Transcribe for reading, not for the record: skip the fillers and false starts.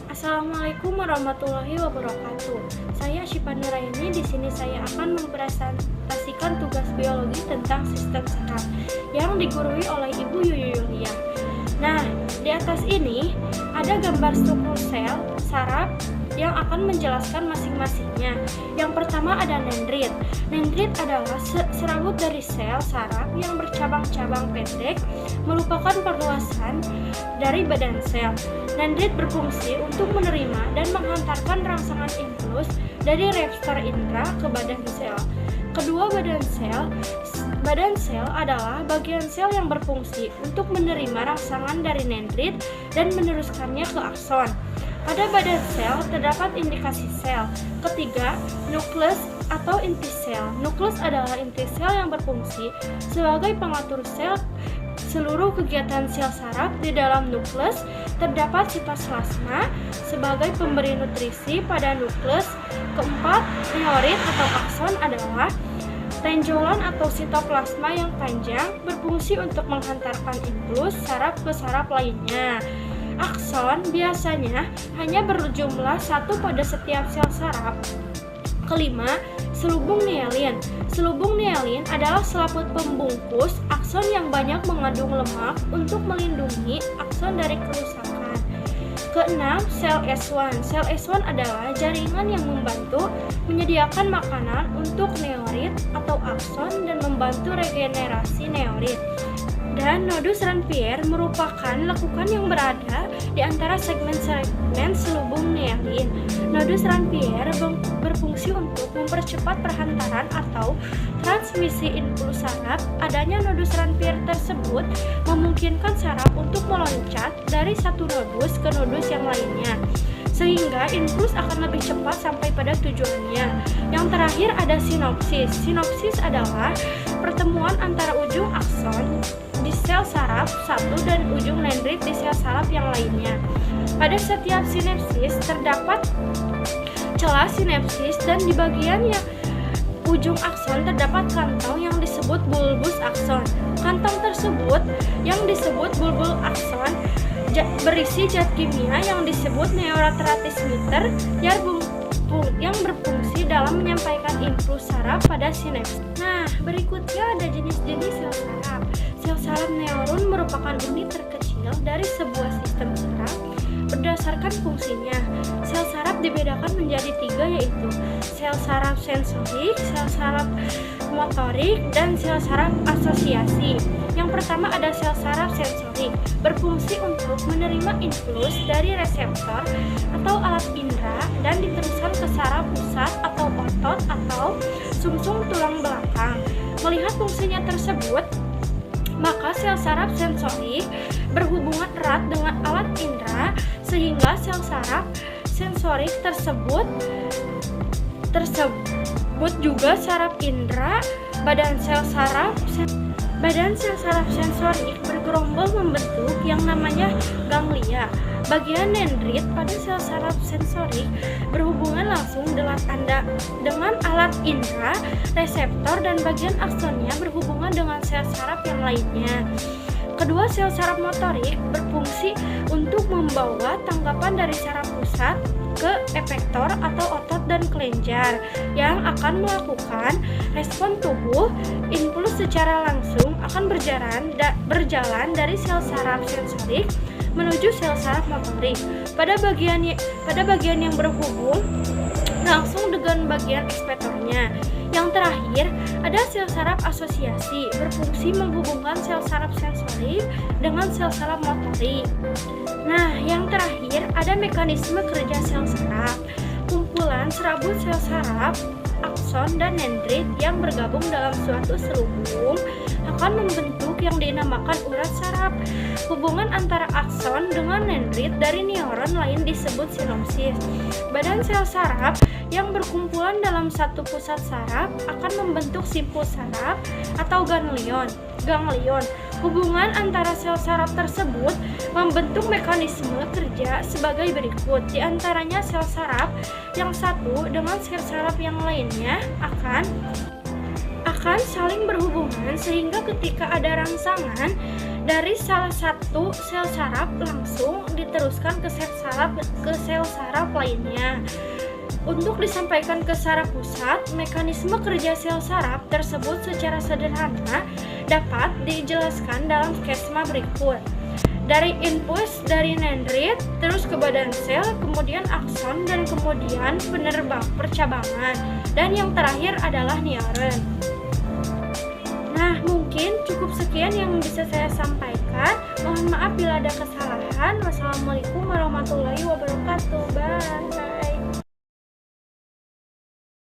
Assalamualaikum warahmatullahi wabarakatuh. Saya Syifa Nuraini. Di sini saya akan mempresentasikan tugas biologi tentang sistem saraf yang digurui oleh Ibu Yuyu Yulia. Nah, di atas ini ada gambar struktur sel saraf yang akan menjelaskan masing-masingnya. Yang pertama ada dendrit. Dendrit adalah serabut dari sel saraf yang bercabang-cabang pendek, merupakan perluasan dari badan sel. Dendrit berfungsi untuk menerima dan menghantarkan rangsangan impuls dari reseptor indera ke badan sel. Kedua, badan sel adalah bagian sel yang berfungsi untuk menerima rangsangan dari dendrit dan meneruskannya ke akson. Pada badan sel terdapat indikasi sel. Ketiga, nukleus atau inti sel. Nukleus adalah inti sel yang berfungsi sebagai pengatur sel. Seluruh kegiatan sel saraf di dalam nukleus terdapat sitoplasma sebagai pemberi nutrisi pada nukleus. Keempat, neurit atau akson adalah tenjolan atau sitoplasma yang panjang berfungsi untuk menghantarkan impuls saraf ke saraf lainnya. Akson biasanya hanya berjumlah satu pada setiap sel saraf. Kelima, selubung myelin. Selubung myelin adalah selaput pembungkus akson yang banyak mengandung lemak untuk melindungi akson dari kerusakan. Keenam, sel S1. Sel S1 adalah jaringan yang membantu menyediakan makanan untuk neurit atau akson dan membantu regenerasi neurit. Dan nodus Ranvier merupakan lekukan yang berada di antara segmen-segmen selubung myelin. Nodus Ranvier berfungsi untuk mempercepat perhantaran atau transmisi impuls saraf. Adanya nodus Ranvier tersebut memungkinkan saraf untuk meloncat dari satu nodus ke nodus yang lainnya, sehingga impuls akan lebih cepat sampai pada tujuannya. Yang terakhir ada sinopsis. Sinopsis adalah pertemuan antara ujung akson di sel saraf satu dan ujung dendrit di sel saraf yang lainnya. Pada setiap sinapsis terdapat celah sinapsis dan di bagian yang ujung akson terdapat kantong yang disebut bulbus akson. Kantong tersebut yang disebut bulbus akson berisi zat kimia yang disebut neurotransmitter yang berfungsi dalam menyampaikan impuls saraf pada sinaps. Nah, berikutnya ada jenis-jenis sel saraf. Sel saraf neuron merupakan unit terkecil dari sebuah sistem saraf. Berdasarkan fungsinya, sel saraf dibedakan menjadi tiga, yaitu sel saraf sensorik, sel saraf motorik, dan sel saraf asosiasi. Yang pertama ada sel saraf sensorik, berfungsi untuk menerima impuls dari reseptor atau alat indera dan diteruskan ke saraf pusat atau otot atau sumsum tulang belakang. Melihat fungsinya tersebut, maka sel saraf sensorik berhubungan erat dengan alat indera sehingga sel saraf sensorik tersebut juga saraf indera. Badan sel saraf sensorik bergerombol membentuk yang namanya ganglia. Bagian dendrit pada sel saraf sensorik berhubungan langsung dengan alat indera, reseptor, dan bagian aksonnya berhubungan dengan sel saraf yang lainnya. Kedua, sel saraf motorik berfungsi untuk membawa tanggapan dari saraf pusat ke efektor atau otot dan kelenjar yang akan melakukan respon tubuh. Impuls secara langsung akan berjalan dari sel saraf sensorik menuju sel saraf motorik pada bagian yang berhubung langsung dengan bagian efektornya. Yang terakhir ada sel saraf asosiasi, berfungsi menghubungkan sel saraf sensorik dengan sel saraf motorik. Nah, yang terakhir ada mekanisme kerja sel saraf. Kumpulan serabut sel saraf, akson, dan dendrit yang bergabung dalam suatu selubung akan membentuk yang dinamakan urat saraf. Hubungan antara akson dengan dendrit dari neuron lain disebut sinopsis. Badan sel saraf yang berkumpulan dalam satu pusat saraf akan membentuk simpul saraf atau ganglion. Hubungan antara sel saraf tersebut membentuk mekanisme kerja sebagai berikut. Di antaranya sel saraf yang satu dengan sel saraf yang lainnya akan saling berhubungan sehingga ketika ada rangsangan dari salah satu sel saraf langsung diteruskan ke sel saraf lainnya. Untuk disampaikan ke saraf pusat, mekanisme kerja sel saraf tersebut secara sederhana dapat dijelaskan dalam skema berikut. Dari impuls dari dendrit, terus ke badan sel, kemudian akson, dan kemudian percabangan. Dan yang terakhir adalah neuron. Nah, mungkin cukup sekian yang bisa saya sampaikan. Mohon maaf bila ada kesalahan. Wassalamualaikum warahmatullahi wabarakatuh. Bye.